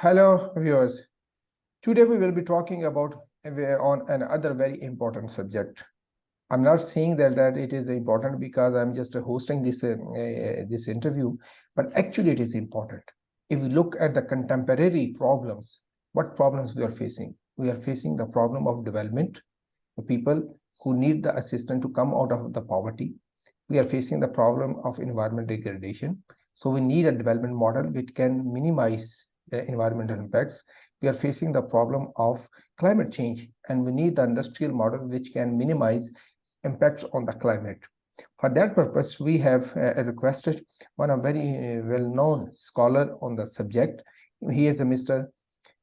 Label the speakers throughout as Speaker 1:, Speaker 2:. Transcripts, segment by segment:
Speaker 1: Hello, viewers. Today we will be talking about on another very important subject. I'm not saying that it is important because I'm just hosting this interview, but actually it is important. If we look at the contemporary problems, what problems we are facing? We are facing the problem of development, the people who need the assistance to come out of the poverty. We are facing the problem of environment degradation. So we need a development model which can minimize the environmental impacts. We are facing the problem of climate change, and we need the industrial model which can minimize impacts on the climate. For that purpose, we have requested one of very well-known scholar on the subject. He is Mr.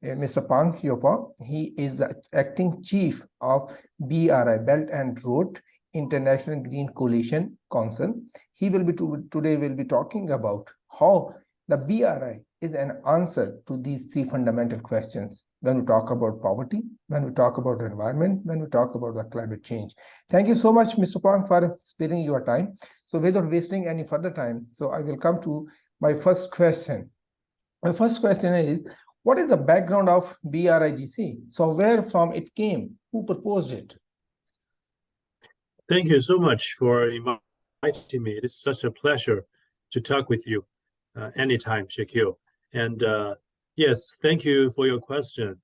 Speaker 1: Pang Hyopa. He is the acting chief of BRI, Belt and Road International Green Coalition Council. He will be today will be talking about how the BRI is an answer to these three fundamental questions when we talk about poverty, when we talk about the environment, when we talk about the climate change. Thank you so much, Mr. Pang, for sparing your time. So without wasting any further time, so I will come to my first question. My first question is, what is the background of BRIGC? So where from it came? Who proposed it?
Speaker 2: Thank you so much for inviting me. It is such a pleasure to talk with you anytime, Shakil. And yes, thank you for your question.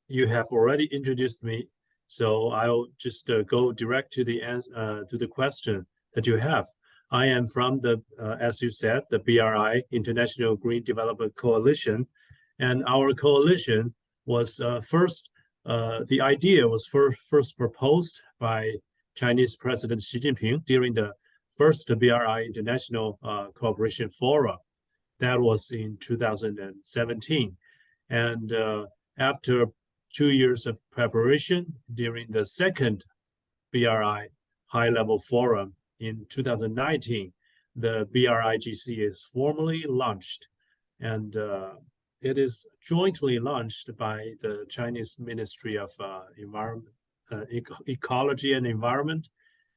Speaker 2: You have already introduced me, so I'll just go direct to the question that you have. I am from the, as you said, the BRI, International Green Development Coalition, and our coalition was the idea was first proposed by Chinese President Xi Jinping during the first BRI International Cooperation Forum. That was in 2017. And after 2 years of preparation during the second BRI high-level forum in 2019, the BRIGC is formally launched, and it is jointly launched by the Chinese Ministry of Ecology and Environment,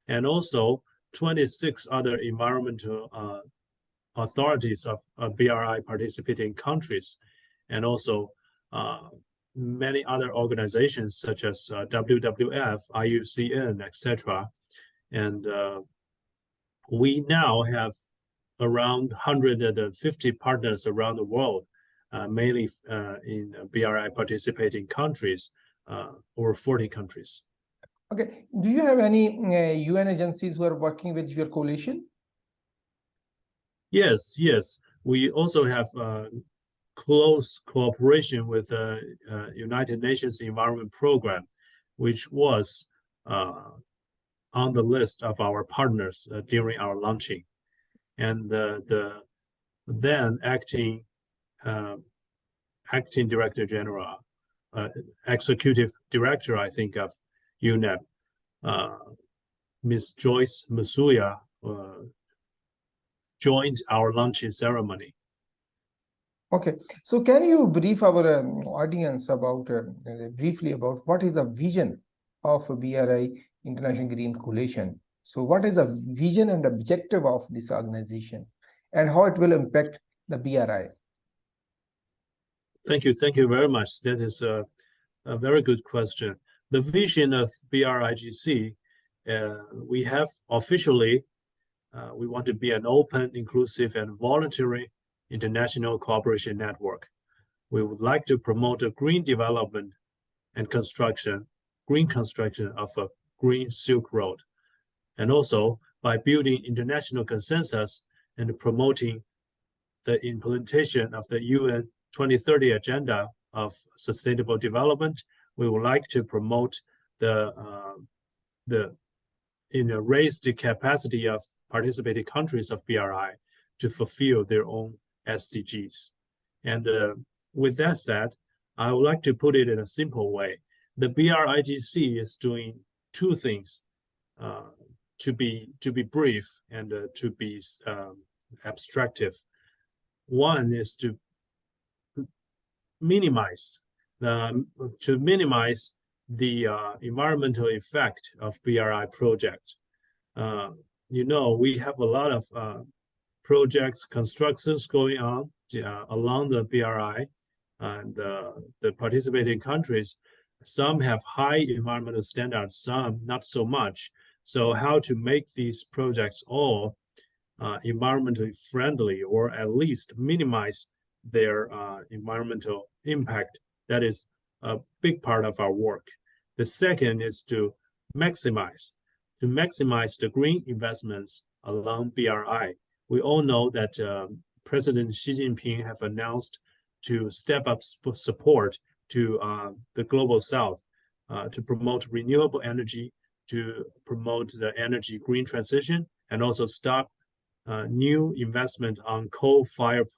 Speaker 2: and also 26 other environmental authorities of BRI participating countries, and also many other organizations such as WWF, IUCN, etc. And we now have around 150 partners around the world, mainly in BRI participating countries, over 40 countries.
Speaker 1: Okay. Do you have any UN agencies who are working with your coalition?
Speaker 2: Yes. We also have close cooperation with the United Nations Environment Program, which was on the list of our partners during our launching. And the then acting Director General, Executive Director, I think, of UNEP, Ms. Joyce Masuya, joined our launching ceremony.
Speaker 1: Okay, so can you brief our audience about briefly about what is the vision of BRI International Green Coalition? So what is the vision and objective of this organization, and how it will impact the BRI?
Speaker 2: Thank you very much. That is a very good question. The vision of BRIGC, we have officially, we want to be an open, inclusive, and voluntary international cooperation network. We would like to promote a green development and green construction of a green Silk Road, and also by building international consensus and promoting the implementation of the UN 2030 Agenda of Sustainable Development. We would like to promote raise the capacity of participating countries of BRI to fulfill their own SDGs. And with that said, I would like to put it in a simple way. The BRIGC is doing two things, to be brief and to be abstractive. One is to minimize the environmental effect of BRI project. We have a lot of projects, constructions going on along the BRI, and the participating countries. Some have high environmental standards, some not so much. So how to make these projects all environmentally friendly, or at least minimize their environmental impact, that is a big part of our work. The second is to maximize the green investments along BRI. We all know that President Xi Jinping have announced to step up support to the global south to promote renewable energy, to promote the energy green transition, and also stop new investment on coal-fired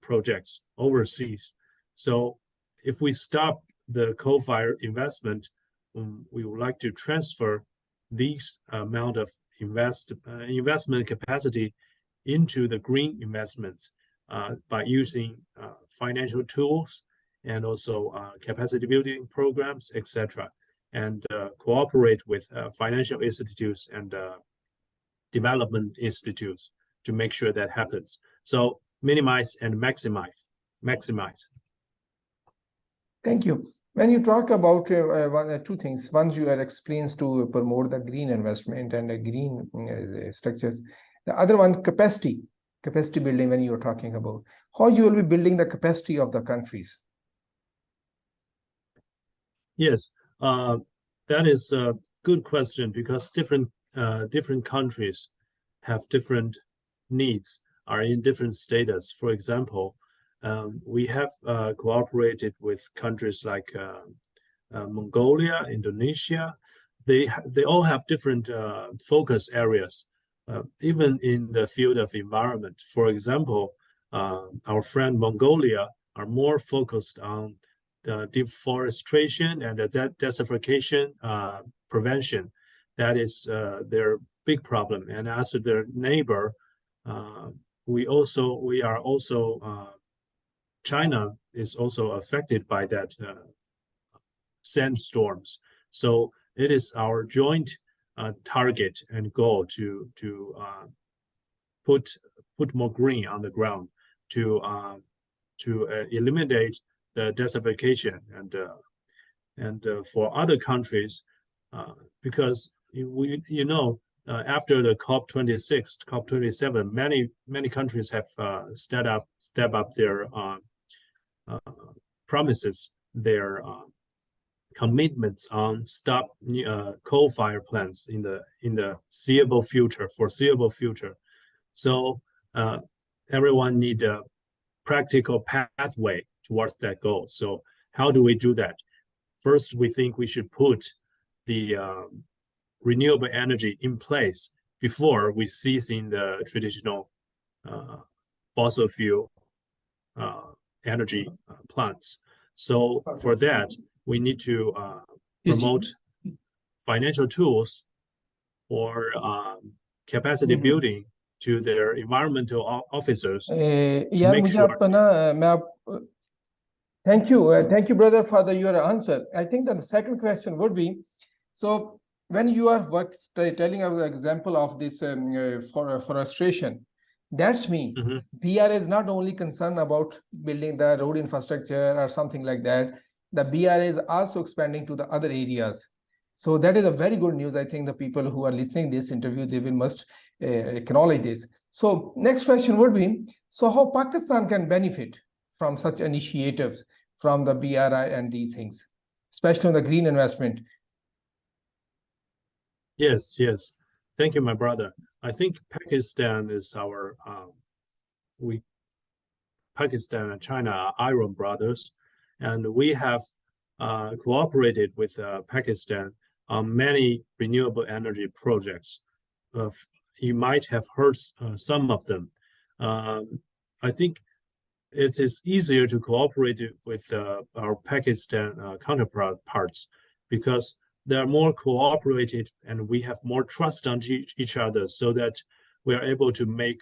Speaker 2: projects overseas. So if we stop the coal-fired investment, we would like to transfer this amount of investment capacity into the green investments by using financial tools and also capacity building programs, etc., and cooperate with financial institutes and development institutes to make sure that happens. So minimize and maximize.
Speaker 1: Thank you. When you talk about two things, one you had explained to promote the green investment and the green structures. The other one, capacity building, when you're talking about how you will be building the capacity of the countries.
Speaker 2: Yes, that is a good question, because different countries have different needs, are in different status. For example, we have cooperated with countries like Mongolia, Indonesia. They all have different focus areas, even in the field of environment. For example, our friend Mongolia are more focused on the deforestation and the desertification prevention. That is their big problem. And as their neighbor, China is also affected by that sandstorms. So it is our joint target and goal to put more green on the ground, to eliminate the desertification, and for other countries, because after the COP26, COP27, many countries have step up their promises, their commitments on stop coal-fired plants in the foreseeable future. So everyone need a practical pathway towards that goal. So how do we do that? First, we think we should put the renewable energy in place before we cease in the traditional fossil fuel energy plants. So for that, we need to promote financial tools or capacity building to their environmental officers to make sure.
Speaker 1: Thank you, brother, for your answer. I think that the second question would be, so when you are telling us the example of this forestation, that's mean BRI is not only concerned about building the road infrastructure or something like that. The BRI is also expanding to the other areas. So that is a very good news. I think the people who are listening this interview, they must acknowledge this. So next question would be, so how Pakistan can benefit from such initiatives from the BRI and these things, especially on the green investment?
Speaker 2: Yes. Thank you, my brother. I think Pakistan is our, Pakistan and China are iron brothers, and we have cooperated with Pakistan on many renewable energy projects. You might have heard some of them. I think it is easier to cooperate with our Pakistan counterparts because they are more cooperative and we have more trust on each other, so that we are able to make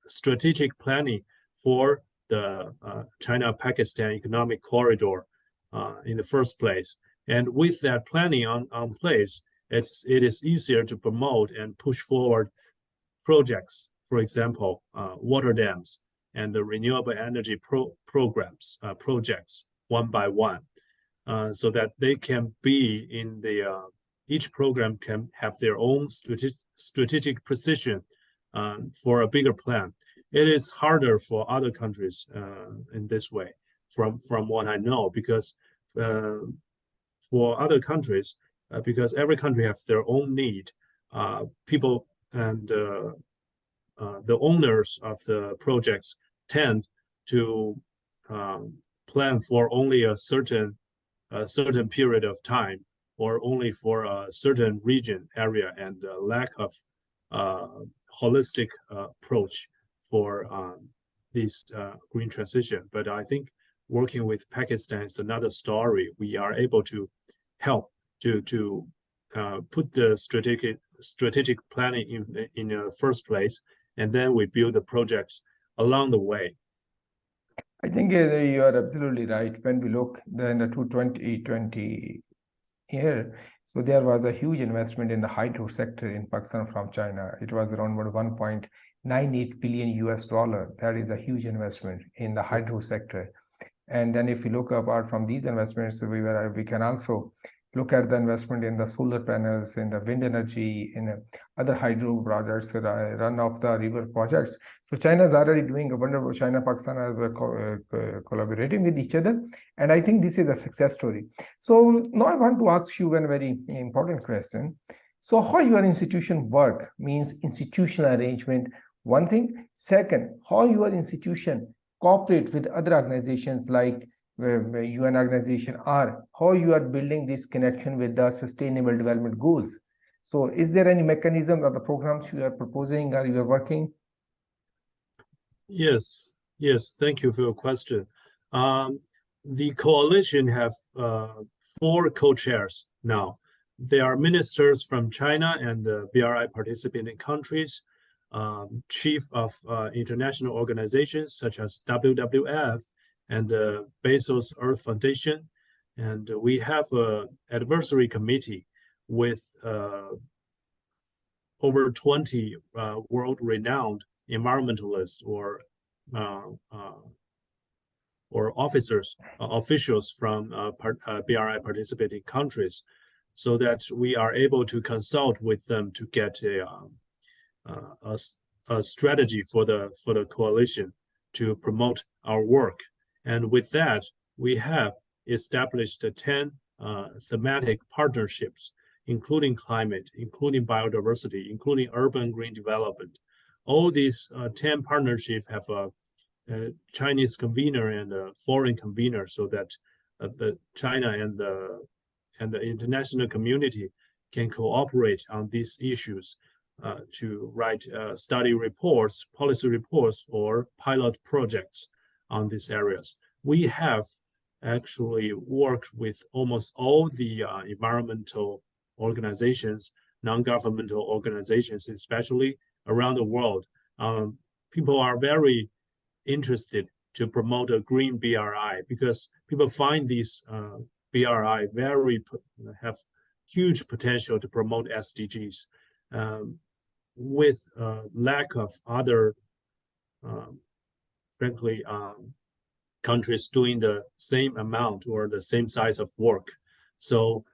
Speaker 2: strategic planning for the China-Pakistan economic corridor in the first place. And with that planning on place, it is easier to promote and push forward projects, for example, water dams and the renewable energy programs, projects one by one, so that they can be in the, each program can have their own strategic position for a bigger plan. It is harder for other countries in this way, from what I know, because for other countries, because every country has their own need, people and the owners of the projects tend to plan for only a certain period of time, or only for a certain region area, and lack of holistic approach for this green transition. But I think working with Pakistan is another story. We are able to help to put the strategic planning in the first place, and then we build the projects along the way.
Speaker 1: I think you are absolutely right. When we look in the 2020 year, so there was a huge investment in the hydro sector in Pakistan from China. It was around $1.98 billion US. That is a huge investment in the hydro sector. And then if you look apart from these investments, we can also look at the investment in the solar panels, in the wind energy, in other hydro projects, run of the river projects. So China is already doing a wonderful. China, Pakistan are collaborating with each other, and I think this is a success story. So now I want to ask you one very important question. So how your institution work means institutional arrangement, one thing. Second, how your institution cooperate with other organizations like UN organization, or how you are building this connection with the sustainable development goals. So is there any mechanism or the programs you are proposing or you are working?
Speaker 2: Yes, thank you for your question. The coalition have 4 co-chairs now. They are ministers from China and BRI participating countries, chief of international organizations such as WWF and Bezos Earth Foundation, and we have an advisory committee with over 20 world-renowned environmentalists or officials from BRI participating countries, so that we are able to consult with them to get a strategy for the coalition to promote our work. And with that, we have established 10 thematic partnerships, including climate, including biodiversity, including urban green development. All these 10 partnerships have a Chinese convener and a foreign convener, so that the China and the international community can cooperate on these issues to write study reports, policy reports, or pilot projects on these areas. We have actually worked with almost all the environmental organizations, non-governmental organizations, especially around the world. People are very interested to promote a green BRI because people find these BRI have huge potential to promote SDGs with lack of other, frankly, countries doing the same amount or the same size of work. So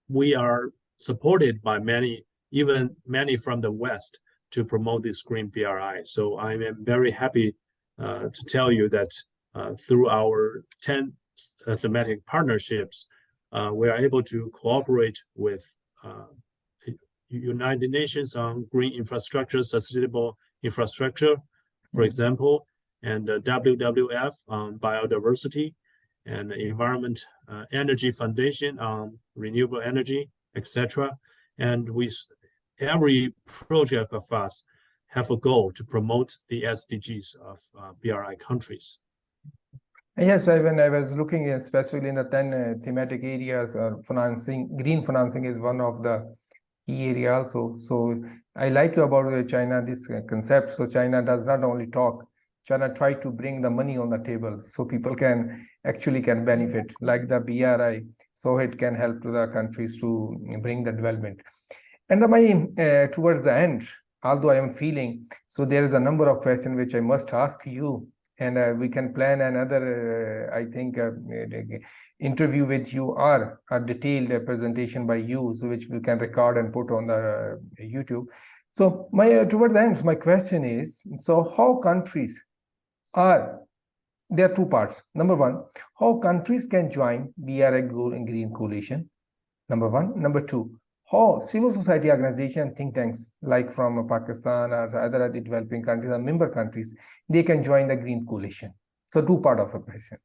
Speaker 2: we are supported by many, even many from the West, to promote this green BRI. So I am very happy to tell you that through our 10 thematic partnerships, we are able to cooperate with United Nations on green infrastructure, sustainable infrastructure, for example, and WWF on biodiversity, and the Environment Energy Foundation on renewable energy, etc. And every project of us have a goal to promote the SDGs of BRI countries.
Speaker 1: Yes, when I was looking at specifically in the 10 thematic areas, financing, green financing is one of the key area also. So I like about China, this concept. So China does not only talk, China try to bring the money on the table so people can benefit, like the BRI, so it can help to the countries to bring the development. And towards the end, although I am feeling, so there is a number of questions which I must ask you, and we can plan another, I think, interview with you or a detailed presentation by you, so which we can record and put on the YouTube. So toward the end, my question is, so how countries are, there are two parts. Number one, how countries can join BRI Green Coalition, number one. Number two, how civil society organization, think tanks like from Pakistan or other developing countries or member countries, they can join the Green Coalition. So two part of the question.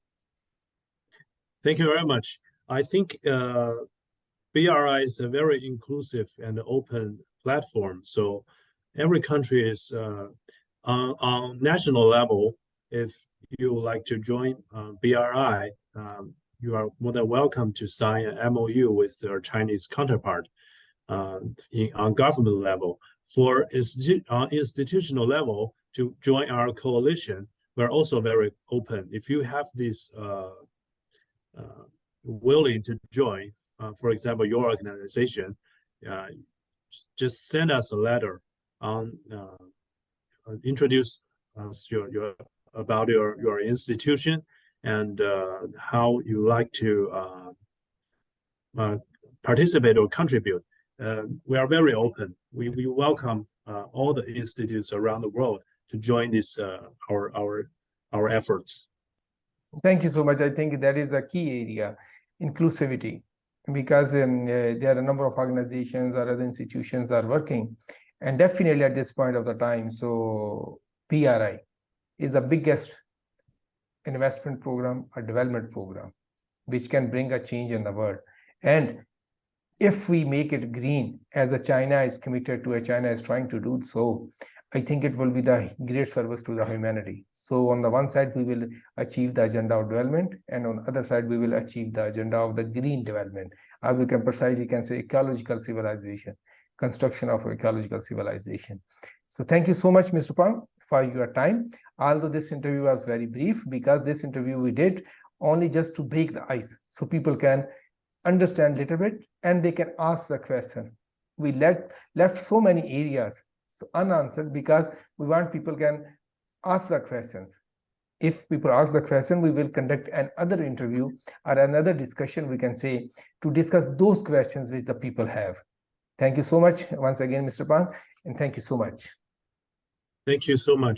Speaker 2: Thank you very much. I think BRI is a very inclusive and open platform. So every country is on national level. If you would like to join BRI, you are more than welcome to sign an MOU with their Chinese counterpart on government level. For institutional level, to join our coalition, we're also very open. If you have this willing to join, for example, your organization, just send us a letter on introduce us about your institution and how you like to participate or contribute. We are very open. We welcome all the institutes around the world to join this our efforts.
Speaker 1: Thank you so much. I think that is a key area, inclusivity, because there are a number of organizations or other institutions that are working, and definitely at this point of the time, so BRI is the biggest investment program or development program which can bring a change in the world. And if we make it green, as China is committed to, China is trying to do so, I think it will be the great service to the humanity. So on the one side, we will achieve the agenda of development, and on the other side, we will achieve the agenda of the green development, or we can precisely say ecological civilization, construction of ecological civilization. So thank you so much, Mr. Pang, for your time. Although this interview was very brief, because this interview we did only just to break the ice, so people can understand a little bit and they can ask the question. We left so many areas unanswered because we want people can ask the questions. If people ask the question, we will conduct another interview or another discussion, we can say, to discuss those questions which the people have. Thank you so much once again, Mr. Pang, and thank you so much.
Speaker 2: Thank you so much.